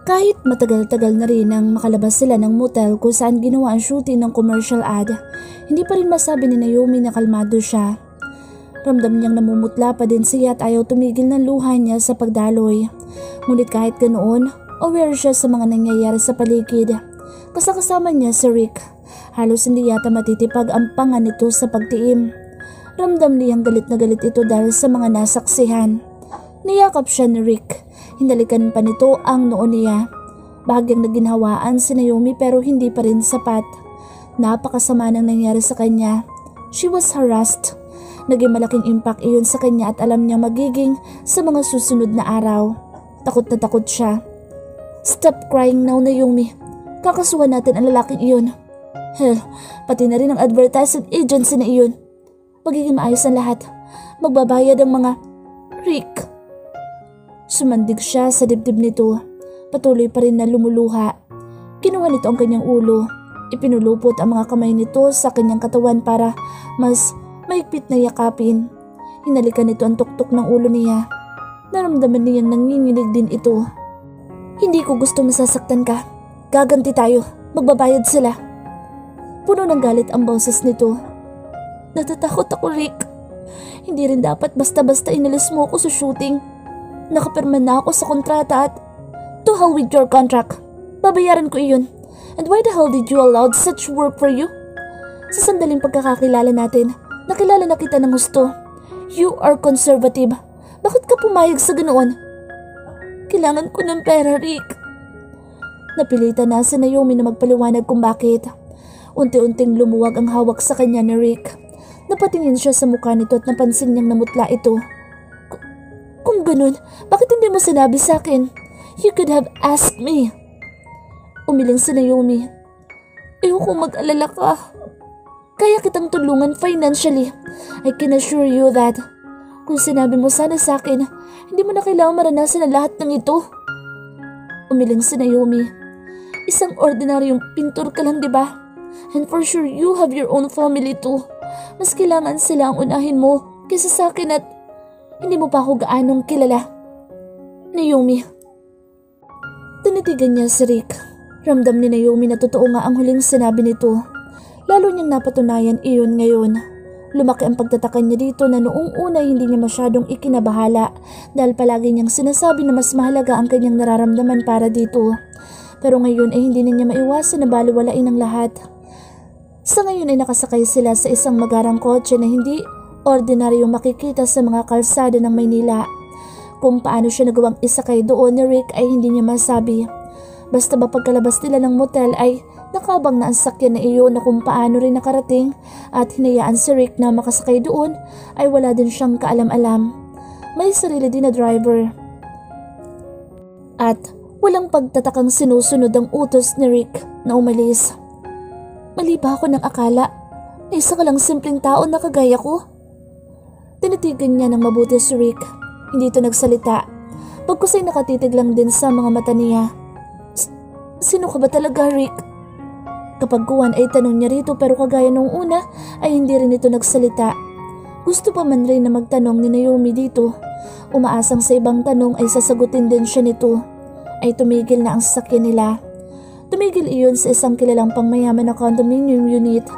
Kahit matagal-tagal na rin nang makalabas sila ng motel kung saan ginawa ang shooting ng commercial ad, hindi pa rin masabi ni Naomi na kalmado siya. Ramdam niyang namumutla pa din siya at ayaw tumigil ng luha niya sa pagdaloy. Ngunit kahit ganoon, aware siya sa mga nangyayari sa paligid. Kasama niya si Rick. Halos hindi yata matitipag ang panga nito sa pagtiim. Ramdam niyang galit na galit ito dahil sa mga nasaksihan. Niyakap siya ni Rick. Hinalikan pa nito ang noo niya. Bahagyang naginhawaan si Naomi pero hindi pa rin sapat. Napakasama nang nangyari sa kanya. She was harassed. Naging malaking impact iyon sa kanya at alam niya magiging sa mga susunod na araw. Takot na takot siya. Stop crying now, Naomi. Kakasuhan natin ang lalaking iyon. Hell, pati na rin ang advertising agency na iyon. Magiging maayos ang lahat. Magbabayad ang mga Rick. Sumandig siya sa dibdib nito. Patuloy pa rin na lumuluha. Kinuha nito ang kanyang ulo. Ipinulupot ang mga kamay nito sa kanyang katawan para mas mahigpit na yakapin. Hinalikan nito ang tuktok ng ulo niya. Naramdaman niyang nanginginig din ito. Hindi ko gusto masasaktan ka. Gaganti tayo. Magbabayad sila. Puno ng galit ang boses nito. Natatakot ako, Rick. Hindi rin dapat basta-basta inalis mo ako sa shooting. Nakapirma na ako sa kontrata at to hell with your contract. Babayaran ko iyon. And why the hell did you allow such work for you? Sa sandaling pagkakakilala natin, nakilala na kita ng gusto. You are conservative. Bakit ka pumayag sa ganoon? Kailangan ko ng pera, Rick. Napilitan na si Naomi na magpaliwanag kung bakit. Unti-unting lumuwag ang hawak sa kanya ni Rick. Napatingin siya sa mukha nito at napansin niyang namutla ito. Kung ganun, bakit hindi mo sinabi sa akin? You could have asked me. Umiling si Naomi. Ayoko mag-alala ka. Kaya kitang tulungan financially. I can assure you that kung sinabi mo sana sa akin, hindi mo na kailangan maranasan ang lahat ng ito. Umiling si Naomi. Isang ordinaryong pintor ka lang, di ba? And for sure you have your own family too. Mas kailangan sila ang unahin mo kaysa sa akin at hindi mo pa ako gaanong kilala. Naomi. Tinitigan niya si Rick. Ramdam ni Naomi na totoo nga ang huling sinabi nito. Lalo niyang napatunayan iyon ngayon. Lumaki ang pagtataka niya dito na noong una hindi niya masyadong ikinabahala dahil palagi niyang sinasabi na mas mahalaga ang kanyang nararamdaman para dito. Pero ngayon ay hindi na niya maiwasan na baliwalain ang lahat. Sa ngayon ay nakasakay sila sa isang magarang kotse na hindi ordinaryong makikita sa mga kalsada ng Maynila. Kung paano siya nagawang isakay doon ni Rick ay hindi niya masabi. Basta ba pagkalabas nila ng motel ay nakabang na ang sakyan na iyon na kung paano rin nakarating at hinayaan si Rick na makasakay doon ay wala din siyang kaalam-alam. May sarili din na driver. At walang pagtatakang sinusunod ang utos ni Rick na umalis. Mali ba ako ng akala na isa ka lang simpleng tao na kagaya ko? Tinitigan niya ng mabuti si Rick. Hindi ito nagsalita. Pagkusay nakatitig lang din sa mga mata niya. Sino ka ba talaga, Rick? Kapag kuwan ay tanong niya rito pero kagaya nung una ay hindi rin ito nagsalita. Gusto pa man rin na magtanong ni Naomi dito. Umaasang sa ibang tanong ay sasagutin din siya nito. Ay tumigil na ang sasakyan nila. Tumigil iyon sa isang kilalang pangmayaman na condominium unit.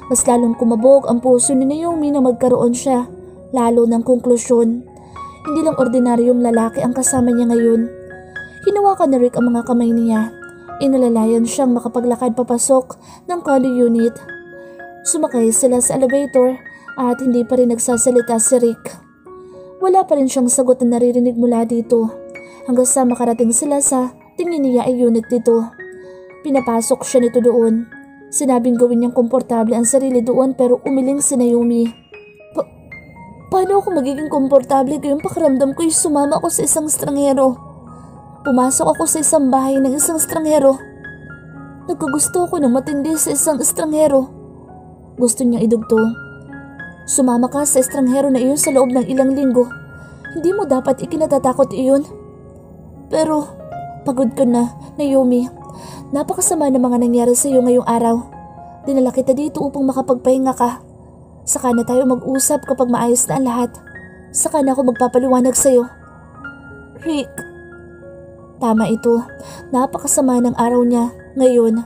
Mas lalong kumabog ang puso ni Naomi na magkaroon siya lalo ng konklusyon. Hindi lang ordinaryong lalaki ang kasama niya ngayon. Hinawakan ni Rick ang mga kamay niya. Inalalayan siyang makapaglakad papasok ng condo unit. Sumakay sila sa elevator at hindi pa rin nagsasalita si Rick. Wala pa rin siyang sagot na naririnig mula dito hanggang sa makarating sila sa tingin niya ay unit dito. Pinapasok siya nito doon. Sinabing gawin niyang komportable ang sarili doon pero umiling si Naomi. Paano ako magiging komportable kayong pakiramdam ko yung sumama ako sa isang estranghero? Pumasok ako sa isang bahay ng isang estranghero. Nagkagusto ako ng matindi sa isang estranghero. Gusto niyang idugto. Sumama ka sa estranghero na iyon sa loob ng ilang linggo. Hindi mo dapat ikinatatakot iyon. Pero pagod ka na, Naomi. Napakasama ng mga nangyari sa iyo ngayong araw. Dinala kita dito upang makapagpahinga ka. Saka na tayo mag-usap kapag maayos na ang lahat. Saka na ako magpapaliwanag sa'yo. Rick. Tama ito. Napakasama ng araw niya. Ngayon,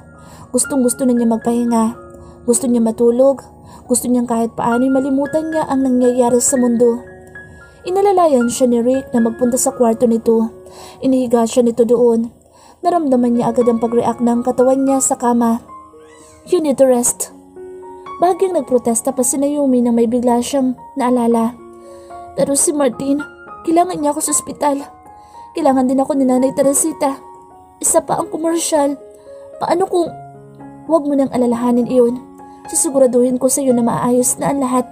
gustong-gusto na niya magpahinga. Gusto niya matulog. Gusto niyang kahit paano'y malimutan niya ang nangyayari sa mundo. Inalalayan siya ni Rick na magpunta sa kwarto nito. Inihiga siya nito doon. Naramdaman niya agad ang pag-react ng katawan niya sa kama. You need to rest. Bahagyang nagprotesta pa si Naomi nang may bigla siyang naalala. Pero si Martin, kailangan niya ako sa ospital. Kailangan din ako ni Nanay Teresita. Isa pa ang komersyal. Paano kung... Huwag mo nang alalahanin iyon. Sisiguraduhin ko sa iyo na maayos na ang lahat.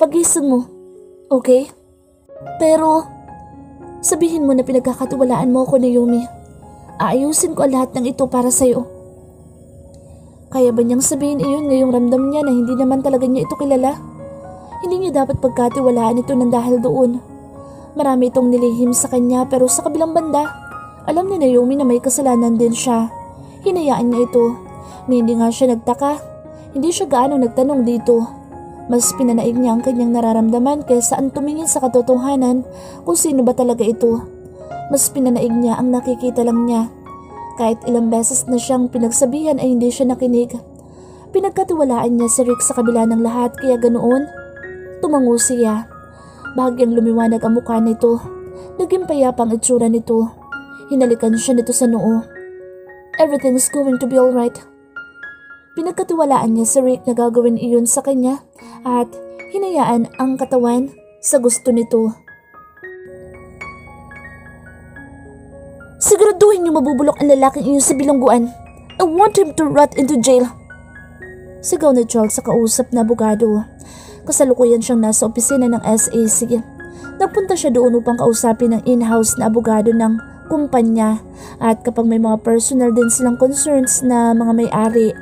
Pagising mo. Okay? Pero... Sabihin mo na pinagkakatiwalaan mo ako, Naomi. Aayusin ko ang lahat ng ito para sa iyo. Kaya ba niyang sabihin iyon ngayong ramdam niya na hindi naman talaga niya ito kilala? Hindi niya dapat pagkatiwalaan ito ng dahil doon. Marami itong nilihim sa kanya pero sa kabilang banda, alam ni Naomi na may kasalanan din siya. Hinayaan niya ito. Hindi nga siya nagtaka. Hindi siya gaano nagtanong dito. Mas pinanaig niya ang kanyang nararamdaman kaysa ang tumingin sa katotohanan kung sino ba talaga ito. Mas pinanaig niya ang nakikita lang niya. Kahit ilang beses na siyang pinagsabihan ay hindi siya nakinig. Pinagkatiwalaan niya si Rick sa kabila ng lahat kaya ganoon. Tumango siya. Bahagyang lumiwanag ang mukha nito. Naging payapang itsura nito. Hinalikan siya nito sa noo. Everything's going to be alright. Pinagkatiwalaan niya si Rick na gagawin iyon sa kanya at hinayaan ang katawan sa gusto nito. Siguraduhin niyo mabubulok ang lalaking iyon sa bilangguan. I want him to rot into jail. Sigaw ni Charles sa kausap na abogado. Kasalukuyan siyang nasa opisina ng SAC. Nagpunta siya doon upang kausapin ng in-house na abogado ng kumpanya at kapag may mga personal din silang concerns na mga may-ari.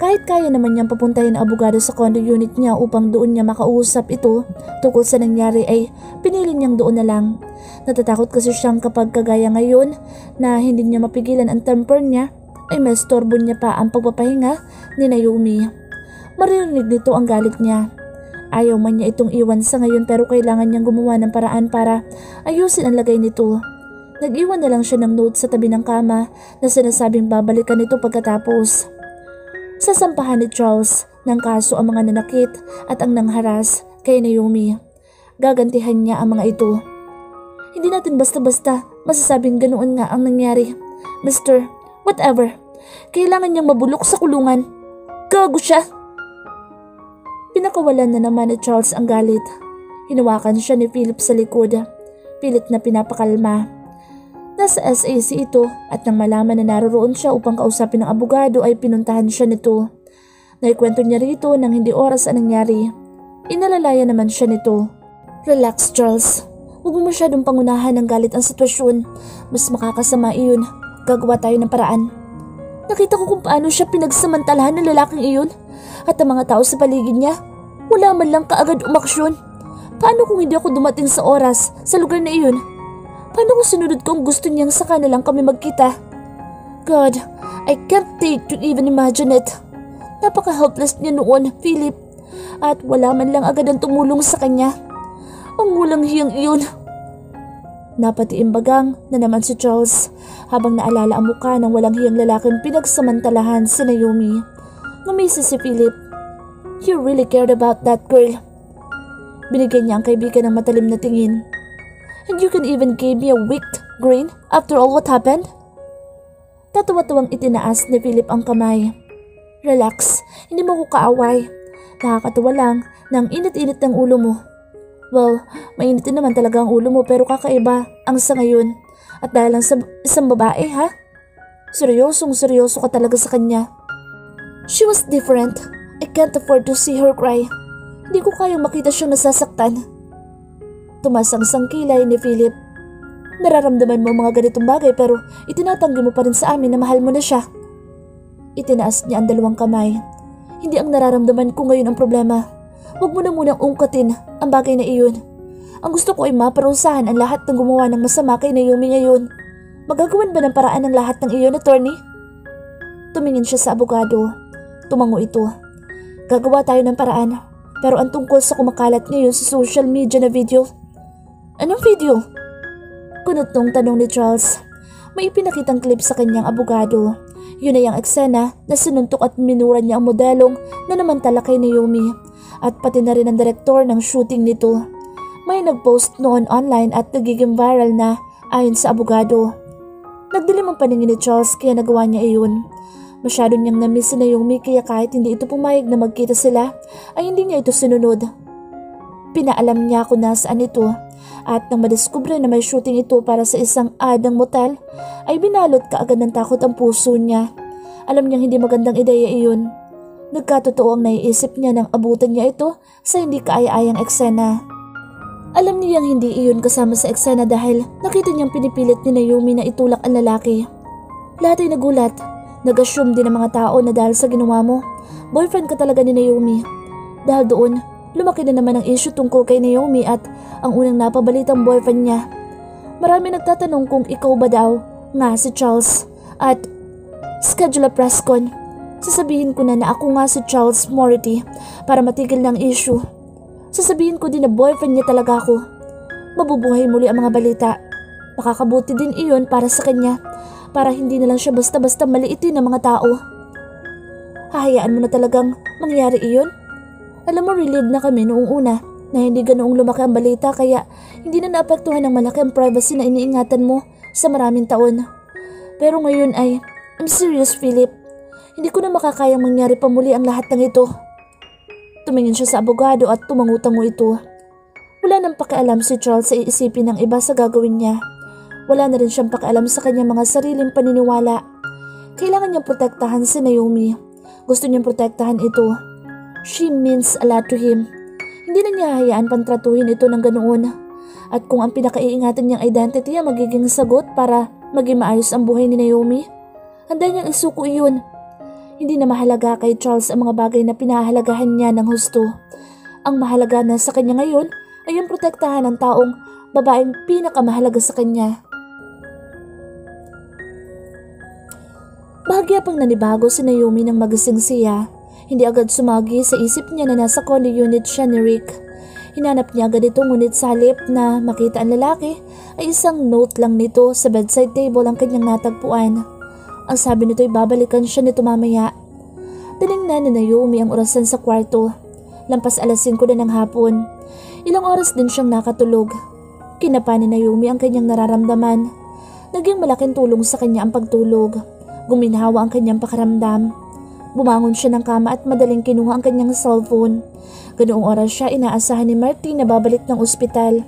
Kahit kaya naman niyang papuntahin ang abogado sa condo unit niya upang doon niya makausap ito tungkol sa nangyari ay pinili niyang doon na lang. Natatakot kasi siyang kapag kagaya ngayon na hindi niya mapigilan ang temper niya ay may storbo niya pa ang pagpapahinga ni Naomi. Maririnig nito ang galit niya. Ayaw man niya itong iwan sa ngayon pero kailangan niyang gumawa ng paraan para ayusin ang lagay nito. Nag-iwan na lang siya ng note sa tabi ng kama na sinasabing babalikan nito pagkatapos. Sasampahan ni Charles ng kaso ang mga nanakit at ang nangharas kay Naomi. Gagantihan niya ang mga ito. Hindi natin basta-basta masasabing ganoon nga ang nangyari. Mr. Whatever. Kailangan niyang mabulok sa kulungan. Gago siya! Pinakawalan na naman ni Charles ang galit. Hinawakan siya ni Philip sa likod. Pilit na pinapakalma. Nasa SAC ito at nang malaman na naroroon siya upang kausapin ng abogado ay pinuntahan siya nito. Naikwento niya rito nang hindi oras ang nangyari. Inalalaya naman siya nito. Relax, Charles. Huwag mo masyadong pangunahan ng galit ang sitwasyon. Mas makakasama iyon. Gagawa tayo ng paraan. Nakita ko kung paano siya pinagsamantalahan ng lalaking iyon at ang mga tao sa paligid niya. Wala man lang kaagad umaksyon. Paano kung hindi ako dumating sa oras sa lugar na iyon? Paano kung sinunod ko ang gusto niyang saka na lang kami magkita? God, I can't take to even imagine it. Napaka-helpless niya noon, Philip. At wala man lang agad ang tumulong sa kanya. Ang walang hiyang iyon. Napatiimbagang na naman si Charles habang naalala ang mukha ng walang hiyang lalaking pinagsamantalahan si Naomi. Ngumisi si Philip. You really cared about that girl. Binigyan niya ang kaibigan ng matalim na tingin. And you can even give me a wicked grin after all what happened? Tatawa-tawang itinaas ni Philip ang kamay. Relax, hindi mo ko kaaway. Nakakatawa lang na ang init-init ng ulo mo. Well, mainit din naman talaga ang ulo mo pero kakaiba ang sa ngayon. At dahil lang sa isang babae, ha? Seryosong-seryoso ka talaga sa kanya. She was different. I can't afford to see her cry. Hindi ko kayang makita siyang nasasaktan. Tumas ang sangkilay ni Philip. Nararamdaman mo mga ganitong bagay pero itinatanggi mo pa rin sa amin na mahal mo na siya. Itinaas niya ang dalawang kamay. Hindi ang nararamdaman ko ngayon ang problema. Huwag mo na munang ungkatin ang bagay na iyon. Ang gusto ko ay maparusahan ang lahat ng gumawa ng masama kay Naomi ngayon. Magagawan ba ng paraan ng lahat ng iyon, attorney? Tumingin siya sa abogado. Tumango ito. Gagawa tayo ng paraan. Pero ang tungkol sa kumakalat ngayon sa social media na video. Anong video? Kunot nung tanong ni Charles. may ipinakitang clip sa kanyang abogado. Yun ay ang eksena na sinuntok at minura niya ang modelong na namantala kay Naomi at pati na rin ang direktor ng shooting nito. May nagpost noon online at nagiging viral na ayon sa abogado. Nagdilim ang paningin ni Charles kaya nagawa niya iyon. Masyado niyang namiss si Naomi kaya kahit hindi ito pumayag na magkita sila ay hindi niya ito sinunod. Pinaalam niya kung nasaan ito at nang madiskubre na may shooting ito para sa isang ad ng motel ay binalot kaagad ng takot ang puso niya. Alam niyang hindi magandang ideya iyon. Nagkatotoo ang naiisip niya nang abutan niya ito sa hindi kaaya-ayang eksena. Alam niyang hindi iyon kasama sa eksena dahil nakita niyang pinipilit ni Naomi na itulak ang lalaki. Lahat ay nagulat. Nag-assume din ang mga tao na dahil sa ginawa mo, boyfriend ka talaga ni Naomi. Dahil doon, lumaki na naman ang issue tungkol kay Naomi at ang unang napabalitang boyfriend niya. Marami nagtatanong kung ikaw ba daw nga si Charles at schedule a press con. Sasabihin ko na ako nga si Charles Morty para matigil ng issue. Sasabihin ko din na boyfriend niya talaga ako. Mabubuhay muli ang mga balita. Makakabuti din iyon para sa kanya para hindi na lang siya basta-basta maliitin ng mga tao. Hahayaan mo na talagang mangyari iyon? Alam mo, relieved na kami noong una na hindi ganoong lumaki ang balita kaya hindi na naapektuhan ng malaki ang privacy na iniingatan mo sa maraming taon. Pero ngayon ay, I'm serious, Philip. Hindi ko na makakayang mangyari pa muli ang lahat ng ito. Tumingin siya sa abogado at tumangutango ito. Wala nang pakialam si Charles sa iisipin ng iba sa gagawin niya. Wala na rin siyang pakialam sa kanyang mga sariling paniniwala. Kailangan niyang protektahan si Naomi. Gusto niyang protektahan ito. She means a lot to him. Hindi na niya hayaan pantratuhin ito ng ganoon. At kung ang pinakaiingatan niyang identity ang magiging sagot para maging maayos ang buhay ni Naomi, handa niyang isuko iyon. Hindi na mahalaga kay Charles ang mga bagay na pinahahalagahan niya ng husto. Ang mahalaga na sa kanya ngayon ay ang protektahan ng taong babaeng pinakamahalaga sa kanya. Bahagya pang nanibago si Naomi nang magising siya. Hindi agad sumagi sa isip niya na nasa condo unit siya ni Rick. Hinanap niya agad ito ngunit sa halip na makita ang lalaki ay isang note lang nito sa bedside table ang kanyang natagpuan. Ang sabi nito ay babalikan siya nito mamaya. Tinignan ni Naomi ang orasan sa kwarto. Lampas alas 5 na ng hapon. Ilang oras din siyang nakatulog. Kinapa ni Naomi ang kanyang nararamdaman. Naging malaking tulong sa kanya ang pagtulog. Guminhawa ang kanyang pakiramdam. Bumangon siya ng kama at madaling kinuha ang kanyang cellphone. Ganoong oras siya inaasahan ni Martin na babalik ng ospital.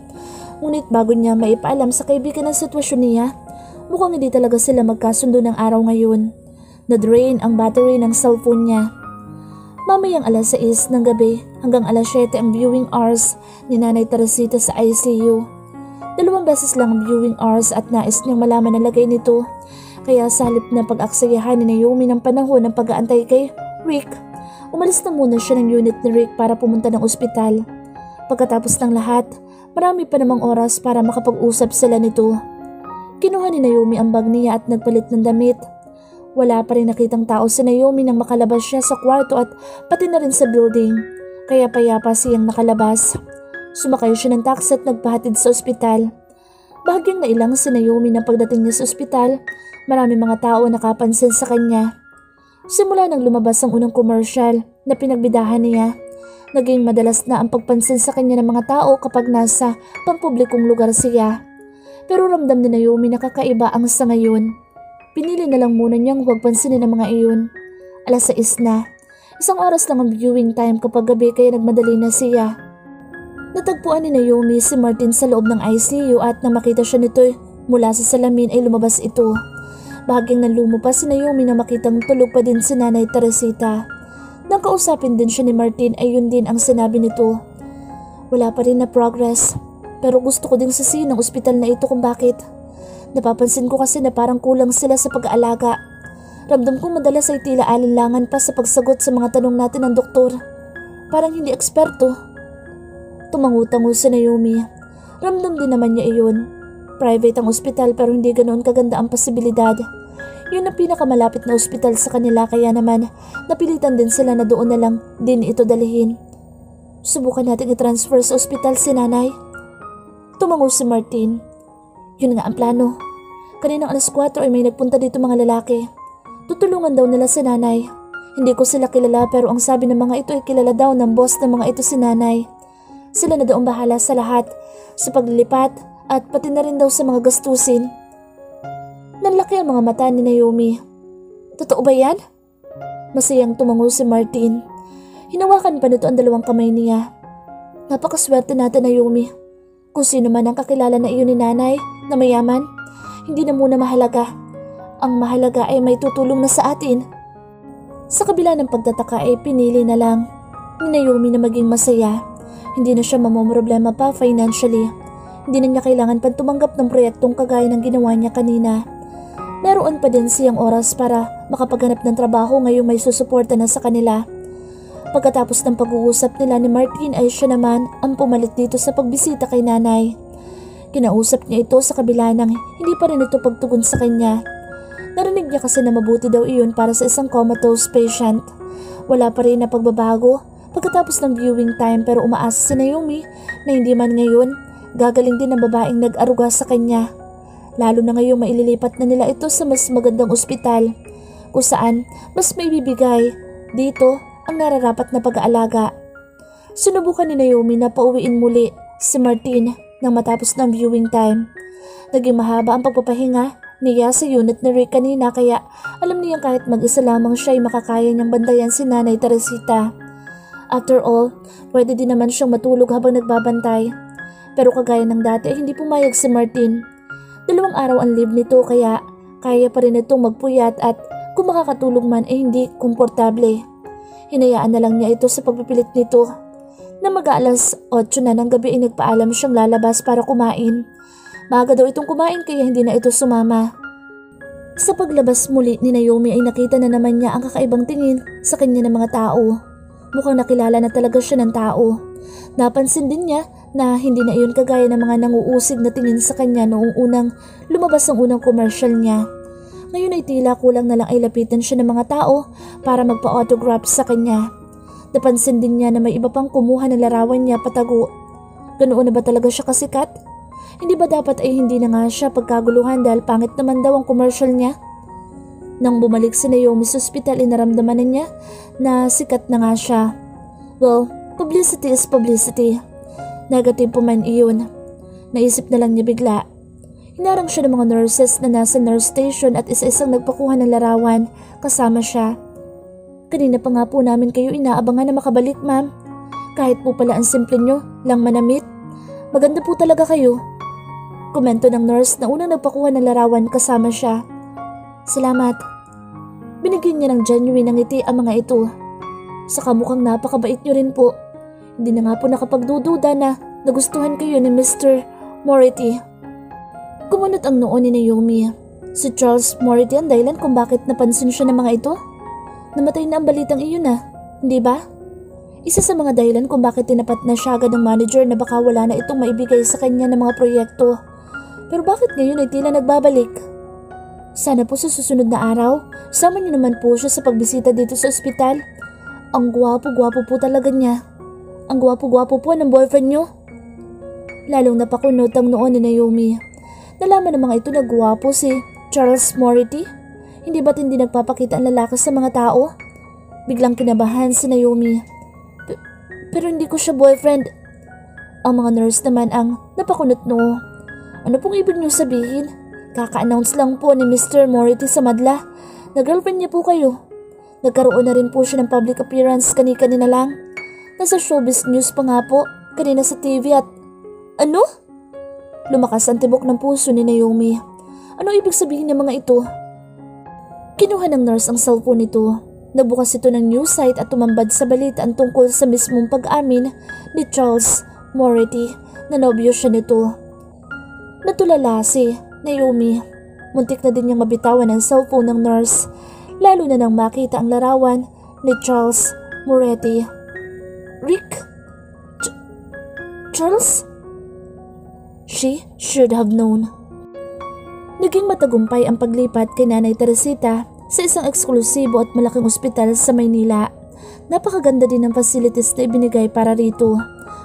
Ngunit bago niya maipaalam sa kaibigan ang sitwasyon niya, mukhang hindi talaga sila magkasundo ng araw ngayon. Na-drain ang battery ng cellphone niya. Mamayang alas 6 ng gabi hanggang alas 7 ang viewing hours ni Nanay Teresita sa ICU. 2 beses lang ang viewing hours at nais niyang malaman ang lagay nito. Kaya sa halip na pag-aksayahan ni Naomi ng panahon ng pag-aantay kay Rick, umalis na muna siya ng unit ni Rick para pumunta ng ospital. Pagkatapos ng lahat, marami pa namang oras para makapag-usap sila nito. Kinuha ni Naomi ang bag niya at nagpalit ng damit. Wala pa rin nakitang tao si Naomi nang makalabas siya sa kwarto at pati na rin sa building. Kaya payapa siyang nakalabas. Sumakay siya ng taxi at nagpahatid sa ospital. Bahagyang nailang si Naomi ng pagdating niya sa ospital. Marami mga tao nakapansin sa kanya. Simula nang lumabas ang unang commercial na pinagbidahan niya, naging madalas na ang pagpansin sa kanya ng mga tao kapag nasa pampublikong lugar siya. Pero ramdam ni Naomi na kakaiba ang sa ngayon. Pinili na lang muna niyang huwag pansinin ang mga iyon. Alas 6 na. 1 oras lang ang viewing time kapag gabi kaya nagmadali na siya. Natagpuan ni Naomi si Martin sa loob ng ICU at nang makita siya nito mula sa salamin ay lumabas ito. Bahagyang nanlumo pa si Naomi na makitang tulog pa din si Nanay Teresita. Nang kausapin din siya ni Martin ay yun din ang sinabi nito. Wala pa rin na progress. Pero gusto ko ding sisihin ng ospital na ito kung bakit. Napapansin ko kasi na parang kulang sila sa pag-aalaga. Ramdam ko madalas ay tila alinlangan pa sa pagsagot sa mga tanong natin ng doktor. Parang hindi eksperto. Tumangutango si Naomi. Ramdam din naman niya iyon. Private ang ospital pero hindi ganoon kaganda ang posibilidad. Yun ang pinakamalapit na ospital sa kanila kaya naman napilitan din sila na doon na lang din ito dalhin. Subukan natin i-transfer sa ospital si Nanay. Tumango si Martin. Yun nga ang plano. Kaninang alas 4 ay may nagpunta dito mga lalaki. Tutulungan daw nila si nanay. Hindi ko sila kilala pero ang sabi ng mga ito ay kilala daw ng boss ng mga ito si nanay. Sila na daw ang bahala sa lahat, sa paglilipat at pati na rin daw sa mga gastusin. Nanlaki ang mga mata ni Naomi. Totoo ba yan? Masayang tumango si Martin. Hinawakan pa nito ang dalawang kamay niya. Napakaswerte natin, Naomi. Kung sino man ang kakilala na iyon ni nanay na mayaman, hindi na muna mahalaga. Ang mahalaga ay may tutulong na sa atin. Sa kabila ng pagtataka ay pinili na lang ni Naomi na maging masaya. Hindi na siya mamomroblema pa financially. Hindi na niya kailangan pang tumanggap ng proyektong kagaya ng ginawa niya kanina. Meron pa din siyang oras para makapaghanap ng trabaho ngayong may susuporta na sa kanila. Pagkatapos ng pag-uusap nila ni Martin ay siya naman ang pumalit dito sa pagbisita kay nanay. Kinausap niya ito sa kabila ng hindi pa rin ito pagtugon sa kanya. Narinig niya kasi na mabuti daw iyon para sa isang comatose patient. Wala pa rin na pagbabago pagkatapos ng viewing time pero umaasa si Naomi na hindi man ngayon gagaling din ang babaeng nag-aruga sa kanya. Lalo na ngayong maililipat na nila ito sa mas magandang ospital kung saan mas may bibigay dito ang nararapat na pag-aalaga. Sinubukan ni Naomi na pauwiin muli si Martin nang matapos ng viewing time. Naging mahaba ang pagpapahinga niya sa unit ni Rick kanina kaya alam niyang kahit mag-isa lamang siya ay makakaya niyang bantayan si Nanay Teresita. After all, pwede din naman siyang matulog habang nagbabantay. Pero kagaya ng dati ay hindi pumayag si Martin. 2 araw ang leave nito kaya kaya pa rin itong magpuyat at kung makakatulog man ay hindi komportable. Hinayaan na lang niya ito sa pagpipilit nito. Na mag-aalas 8 na ng gabi ay nagpaalam siyang lalabas para kumain. Maaga daw itong kumain kaya hindi na ito sumama. Sa paglabas muli ni Naomi ay nakita na naman niya ang kakaibang tingin sa kanya ng mga tao. Mukhang nakilala na talaga siya ng tao. Napansin din niya na hindi na iyon kagaya ng mga nanguusig na tingin sa kanya noong unang lumabas ang unang commercial niya. Ngayon ay tila kulang na lang ay lapitan siya ng mga tao para magpa-autograph sa kanya. Napansin din niya na may iba pang kumuha ng larawan niya patago. Ganoon na ba talaga siya kasikat? Hindi ba dapat ay hindi na nga siya pagkaguluhan dahil pangit naman daw ang commercial niya? Nang bumalik si Naomi sa ospital ay naramdaman na niya na sikat na nga siya. Well, publicity is publicity. Negative po man iyon. Naisip na lang niya bigla. Hinarang siya ng mga nurses na nasa nurse station at isa-isang nagpakuha ng larawan kasama siya. Kanina pa nga po namin kayo inaabangan na makabalik, ma'am. Kahit po pala ang simple nyo lang manamit. Maganda po talaga kayo. Komento ng nurse na unang nagpakuha ng larawan kasama siya. Salamat. Binigyan niya ng genuine ng ngiti ang mga ito. Saka mukhang napakabait nyo rin po. Hindi na nga po nakapagdududa na nagustuhan kayo ni Mr. Mority. Kumunot ang noo ni Naomi. Si Charles Mority ang dahilan kung bakit napansin siya ng mga ito. Namatay na ang balitang iyon hindi ba? Isa sa mga dahilan kung bakit tinapat na siya agad ng manager na baka wala na itong maibigay sa kanya ng mga proyekto. Pero bakit ngayon ay tila nagbabalik? Sana po sa susunod na araw, sama niyo naman po siya sa pagbisita dito sa ospital. Ang gwapo-gwapo po talaga niya. Ang gwapo-gwapo po ng boyfriend niyo. Lalong napakunot ang noo ni Naomi. Nalaman ng mga ito na gwapo si Charles Mority. Hindi ba't hindi nagpapakita ang lalaki sa mga tao? Biglang kinabahan si Naomi. Pero hindi ko siya boyfriend. Ang mga nurse naman ang napakunot noo. Ano pong ibig niyo sabihin? Kaka-announce lang po ni Mr. Mority sa madla na girlfriend niya po kayo. Nagkaroon na rin po siya ng public appearance kanina lang. Nasa showbiz news pa nga po, kanina sa TV at... Ano? Lumakas ang tibok ng puso ni Naomi. Ano ibig sabihin ng mga ito? Kinuha ng nurse ang cellphone nito. Nagbukas ito ng news site at tumambad sa balita ang tungkol sa mismong pag-amin ni Charles Mority na nobyo siya nito. Natulala si Naomi. Muntik na din niyang mabitawan ang cellphone ng nurse, lalo na nang makita ang larawan ni Charles Mority. Rick? Charles? She should have known. Naging matagumpay ang paglipat kay Nanay Teresita sa isang eksklusibo at malaking ospital sa Maynila. Napakaganda din ng facilities na ibinigay para rito.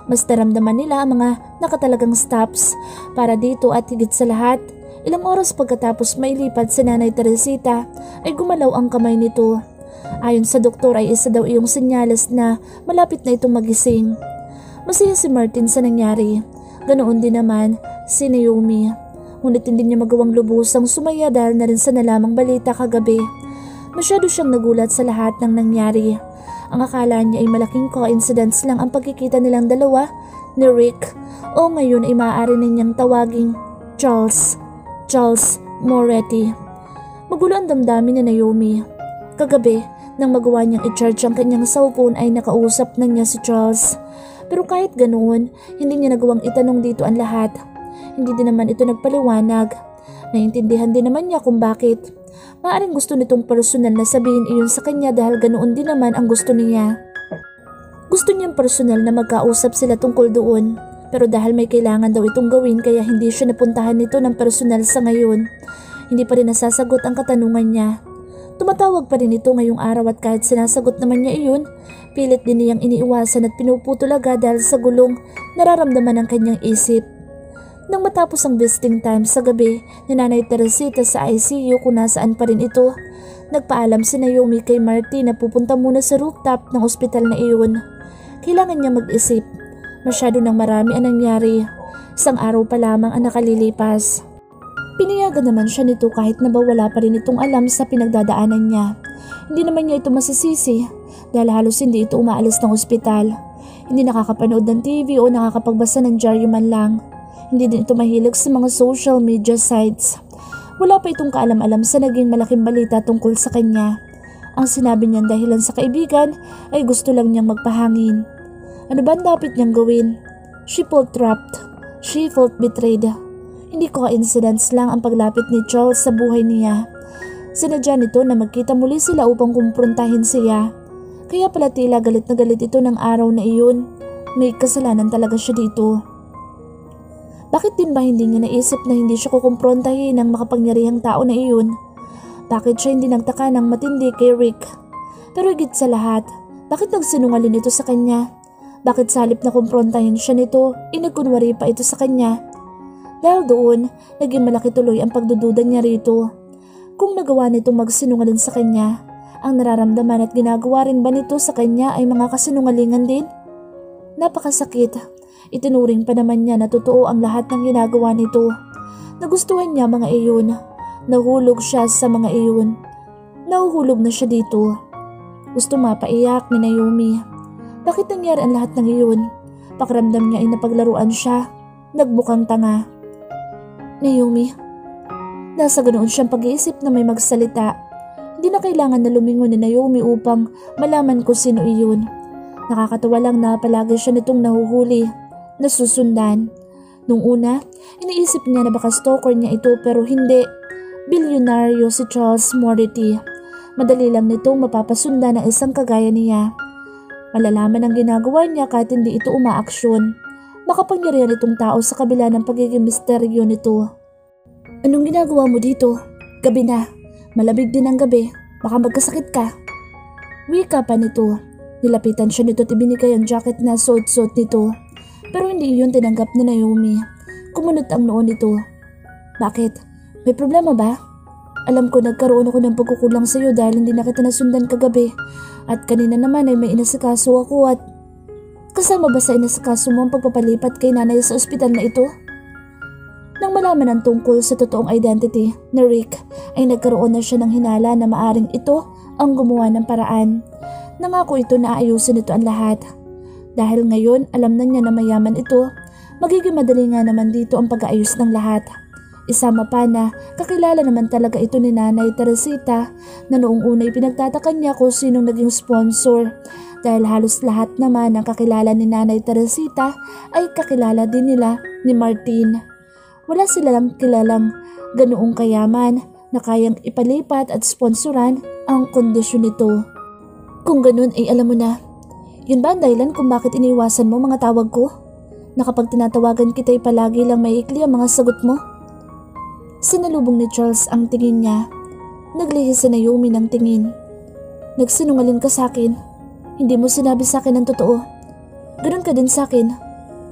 Mas naramdaman nila ang mga nakatalagang staffs para dito at higit sa lahat, Ilang oras pagkatapos mailipat si Nanay Teresita ay gumalaw ang kamay nito. Ayon sa doktor ay isa daw iyong senyales na malapit na itong magising. Masaya si Martin sa nangyari. Ganoon din naman si Naomi. Ngunit hindi niya magawang lubusang sumaya dahil na rin sa nalamang balita kagabi. Masyado siyang nagulat sa lahat ng nangyari. Ang akala niya ay malaking coincidence lang ang pagkikita nilang dalawa ni Rick o ngayon ay maaari ninyang tawaging Charles Moretti. Magulo ang damdamin ni Naomi. Kagabi, nang magawa niyang i-charge ang kanyang cellphone ay nakausap na niya si Charles. Pero kahit ganoon, hindi niya nagawang itanong dito ang lahat. Hindi din naman ito nagpaliwanag. Naintindihan din naman niya kung bakit. Maaring gusto nitong personal na sabihin iyon sa kanya dahil ganoon din naman ang gusto niya. Gusto niyang personal na magkausap sila tungkol doon. Pero dahil may kailangan daw itong gawin kaya hindi siya napuntahan nito ng personal sa ngayon. Hindi pa rin nasasagot ang katanungan niya. Tumatawag pa rin ito ngayong araw at kahit sinasagot naman niya iyon, pilit din niyang iniiwasan at pinuputol agad dahil sa gulong nararamdaman ng kanyang isip. Nang matapos ang visiting time sa gabi ni Nanay Teresita sa ICU kung nasaan pa rin ito, nagpaalam si Naomi kay Martin na pupunta muna sa rooftop ng ospital na iyon. Kailangan niya mag-isip. Masyado nang marami ang nangyari. Isang araw pa lamang ang nakalilipas. Pinayagan naman siya nito kahit na wala pa rin itong alam sa pinagdadaanan niya. Hindi naman niya ito masisisi dahil halos hindi ito umaalis ng ospital. Hindi nakakapanood ng TV o nakakapagbasa ng dyaryo man lang. Hindi din ito mahilig sa mga social media sites. Wala pa itong kaalam-alam sa naging malaking balita tungkol sa kanya. Ang sinabi niyang dahilan sa kaibigan ay gusto lang niyang magpahangin. Ano ba ang dapat niyang gawin? She felt trapped. She felt betrayed. Hindi coincidence lang ang paglapit ni Charles sa buhay niya. Sinadya nito na magkita muli sila upang kumprontahin siya. Kaya pala tila galit na galit ito ng araw na iyon. May kasalanan talaga siya dito. Bakit din ba hindi niya naisip na hindi siya kukumprontahin ng makapangyarihang tao na iyon? Bakit siya hindi nagtaka ng matindi kay Rick? Pero higit sa lahat, bakit nagsinungaling ito sa kanya? Bakit sa halip na kumprontahin siya nito, inagkunwari pa ito sa kanya? Dahil doon, naging malaki tuloy ang pagdududa niya rito. Kung nagawa nitong magsinungaling sa kanya, ang nararamdaman at ginagawa rin ba nito sa kanya ay mga kasinungalingan din? Napakasakit. Itinuring pa naman niya na totoo ang lahat ng ginagawa nito. Nagustuhan niya mga iyon. Nahulog siya sa mga iyon. Nahuhulog na siya dito. Gusto mapaiyak ni Naomi. Bakit nangyari ang lahat ng iyon? Pakiramdam niya ay napaglaruan siya. Nagbukang tanga. Naomi. Nasa ganoon siyang pag-iisip na may magsalita. Hindi na kailangan na lumingon ni Naomi upang malaman ko sino iyon. Nakakatawa lang na palagi siya nitong nahuhuli, nasusundan. Nung una, iniisip niya na baka stalker niya ito pero hindi. Bilyonaryo si Charles Moretti. Madali lang nitong mapapasundan ng isang kagaya niya. Malalaman ang ginagawa niya kahit hindi ito umaaksyon. Makapangyarihan itong tao sa kabila ng pagiging misteryo nito. Anong ginagawa mo dito? Gabi na. Malamig din ang gabi. Baka magkasakit ka. Wika pa nito. Nilapitan siya nito at ibinigay ang jacket na suot-suot nito. Pero hindi iyon tinanggap ni Naomi. Kumunot ang noon nito. Bakit? May problema ba? Alam ko nagkaroon ako ng pagkukulang sa iyo dahil hindi na kita nasundan kagabi. At kanina naman ay may inasikaso ako at kasama ba sa inasikaso mo ang pagpapalipat kay nanay sa ospital na ito? Nang malaman ang tungkol sa totoong identity ni Rick ay nagkaroon na siya ng hinala na maaring ito ang gumawa ng paraan. Nangako ito na ayusin ito ang lahat. Dahil ngayon alam na niya na mayaman ito, magiging madali nga naman dito ang pag-aayos ng lahat. Isama pa na kakilala naman talaga ito ni Nanay Teresita na noong una pinagtataka niya kung sinong naging sponsor dahil halos lahat naman ng kakilala ni Nanay Teresita ay kakilala din nila ni Martin. Wala silang kilalang ganoong kayaman na kayang ipalipat at sponsoran ang kondisyon nito. Kung ganun ay alam mo na, yun ba ang dahilan kung bakit iniwasan mo mga tawag ko? Na kapag tinatawagan kita ay palagi lang maiikli ang mga sagot mo? Sinalubong ni Charles ang tingin niya. Naglihi si Naomi ng tingin. Nagsinungaling ka sa akin. Hindi mo sinabi sa akin ang totoo. Ganun ka din sa akin.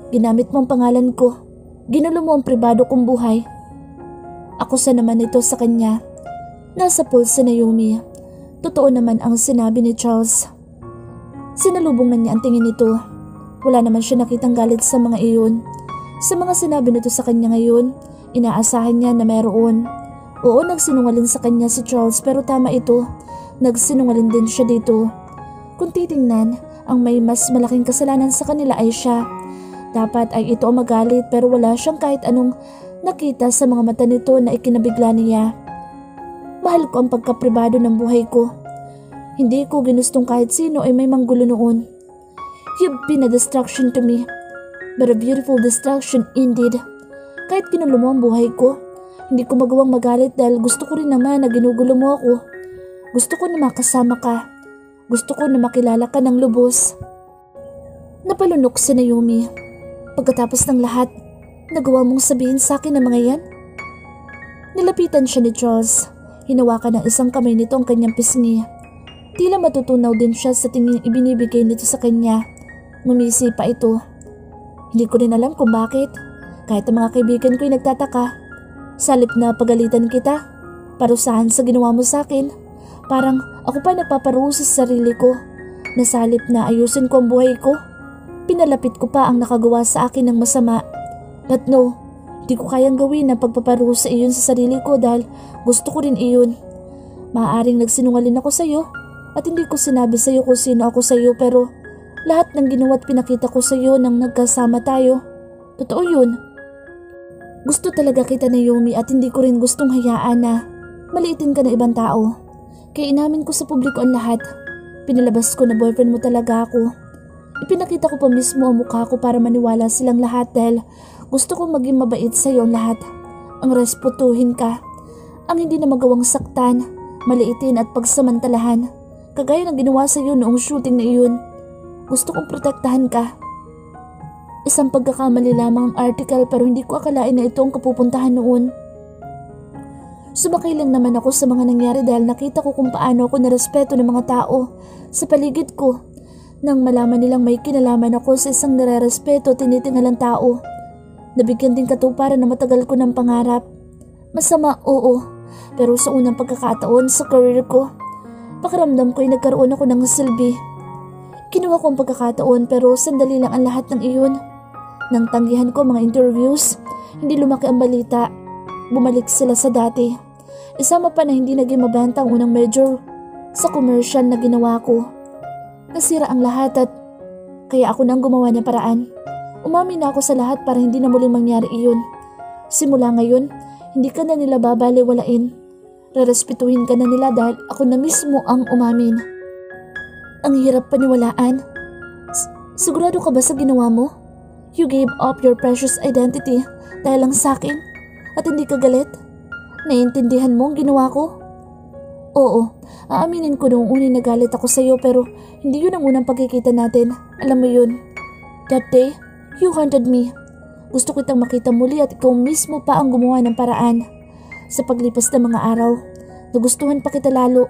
Ginamit mo ang pangalan ko. Ginulo mo ang pribado kong buhay. Ako sa naman ito sa kanya. Nasa pool si Naomi. Totoo naman ang sinabi ni Charles. Sinalubong na niya ang tingin nito. Wala naman siya nakitang galit sa mga iyon. Sa mga sinabi nito sa kanya ngayon, inaasahan niya na meron. Oo, nagsinungaling sa kanya si Charles pero tama ito. Nagsinungaling din siya dito. Kung titingnan, ang may mas malaking kasalanan sa kanila ay siya. Dapat ay ito ang magalit pero wala siyang kahit anong nakita sa mga mata nito na ikinabigla niya. Mahal ko ang pagkapribado ng buhay ko. Hindi ko ginustong kahit sino ay may manggulo noon. You've been a distraction to me, but a beautiful distraction indeed. Kahit ginulo mo ang buhay ko, hindi ko magawang magalit dahil gusto ko rin naman na ginugulo mo ako. Gusto ko na makasama ka. Gusto ko na makilala ka ng lubos. Napalunok si Naomi. Pagkatapos ng lahat, nagawa mong sabihin sa akin ang mga yan? Nilapitan siya ni Charles. Hinawakan ng isang kamay nito ang kanyang pisngi. Tila matutunaw din siya sa tingin ibinibigay nito sa kanya. Ngumisi pa ito. Hindi ko rin alam kung bakit. Kahit ang mga kaibigan ko'y nagtataka. Salip na pagalitan kita, parusahan sa ginawa mo sa akin. Parang ako pa nagpaparusa sa sarili ko. Nasalip na ayusin ko ang buhay ko. Pinalapit ko pa ang nakagawa sa akin ng masama. But no, di ko kayang gawin ang pagpaparusa iyon sa sarili ko dahil gusto ko rin iyon. Maaaring nagsinungaling ako sa iyo at hindi ko sinabi sa iyo kung sino ako sa iyo pero lahat ng ginawa at pinakita ko sa iyo nang nagkasama tayo. Totoo yun. Gusto talaga kita, Naomi, at hindi ko rin gustong hayaan na maliitin ka ng ibang tao. Kaya inamin ko sa publiko ang lahat. Pinalabas ko na boyfriend mo talaga ako. Ipinakita ko pa mismo ang mukha ko para maniwala silang lahat dahil gusto kong maging mabait sa iyo ang lahat. Ang respetuhin ka. Ang hindi na magawang saktan, maliitin at pagsamantalahan. Kagaya ng ginawa sa iyo noong shooting na iyon. Gusto kong protektahan ka. Isang pagkakamali lamang ang article pero hindi ko akalain na ito ang kapupuntahan noon. Sumakay lang naman ako sa mga nangyari dahil nakita ko kung paano ako narespeto ng mga tao sa paligid ko. Nang malaman nilang may kinalaman ako sa isang nare-respeto at tinitingalang tao. Nabigyan din katuparan na matagal ko ng pangarap. Masama, oo. Pero sa unang pagkakataon sa career ko, pakiramdam ko ay nagkaroon ako ng silbi. Kinuha ko ang pagkakataon pero sandali lang ang lahat ng iyon. Nang tanggihan ko mga interviews, hindi lumaki ang balita. Bumalik sila sa dati. Isama pa na hindi naging mabenta ang unang major sa commercial na ginawa ko. Nasira ang lahat at kaya ako nang gumawa ng paraan. Umamin na ako sa lahat para hindi na muling mangyari iyon. Simula ngayon, hindi ka na nila babaliwalain. Rerespetuhin ka na nila dahil ako na mismo ang umamin. Ang hirap paniwalaan. Sigurado ka ba sa ginawa mo? You gave up your precious identity dahil lang sa akin at hindi ka galit? Naiintindihan mo ang ginawa ko? Oo, aaminin ko noong unay nagalit ako sa iyo pero hindi yun ang unang pagkikita natin. Alam mo yun. That day, you haunted me. Gusto kitang makita muli at ikaw mismo pa ang gumawa ng paraan. Sa paglipas ng mga araw, nagustuhan pa kita lalo.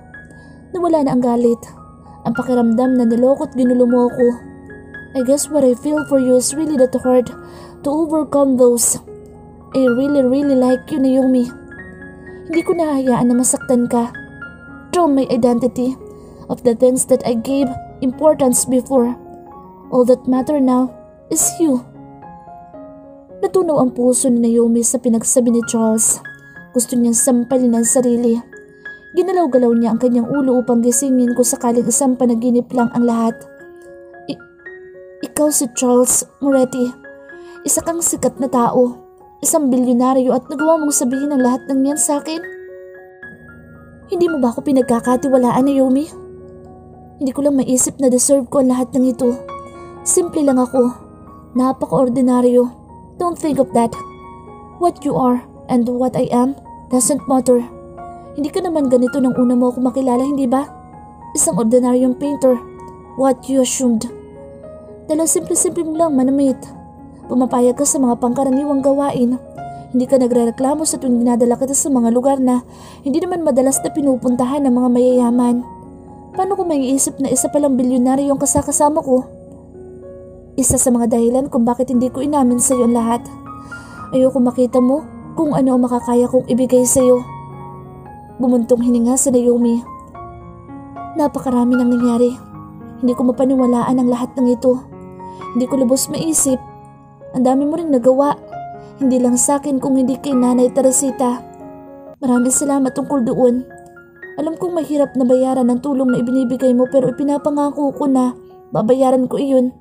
Nawala na ang galit. Ang pakiramdam na nilokot ginulo mo ako. I guess what I feel for you is really that hard to overcome those. I really like you, Naomi. Hindi ko nahahayaan na masaktan ka. From my identity of the things that I gave importance before. All that matter now is you. Natunaw ang puso ni Naomi sa pinagsabi ni Charles. Gusto niyang sampalin ang sarili. Ginalaw-galaw niya ang kanyang ulo upang gisingin kung sakaling isang panaginip lang ang lahat. Ikaw si Charles Moretti. Isa kang sikat na tao. Isang bilyonaryo at nagawa mong sabihin ang lahat ng yan sa akin? Hindi mo ba ako pinagkakatiwalaan, Naomi? Hindi ko lang maisip na deserve ko ang lahat ng ito. Simple lang ako. Napaka-ordinaryo. Don't think of that. What you are and what I am doesn't matter. Hindi ka naman ganito nang una mo ako makilala, hindi ba? Isang ordinaryong painter. What you assumed. Dahil simple-simple mo lang manamit. Pumapayag ka sa mga pangkaraniwang gawain. Hindi ka nagrereklamo sa tuwing dinadala kita sa mga lugar na hindi naman madalas na pinupuntahan ng mga mayayaman. Paano ko maiisip na isa palang bilyonaryo ang kasakasama ko? Isa sa mga dahilan kung bakit hindi ko inamin sa iyo ang lahat. Ayoko makita mo kung ano ang makakaya kong ibigay sa'yo. Bumuntong hininga si Naomi. Napakarami nang nangyari. Hindi ko mapaniwalaan ang lahat ng ito. Hindi ko lubos maisip. Ang dami mo ring nagawa. Hindi lang sa akin kung hindi kay Nanay Teresita. Maraming salamat tungkol doon. Alam kong mahirap na bayaran ang tulong na ibinibigay mo pero ipinapangako ko na babayaran ko iyon.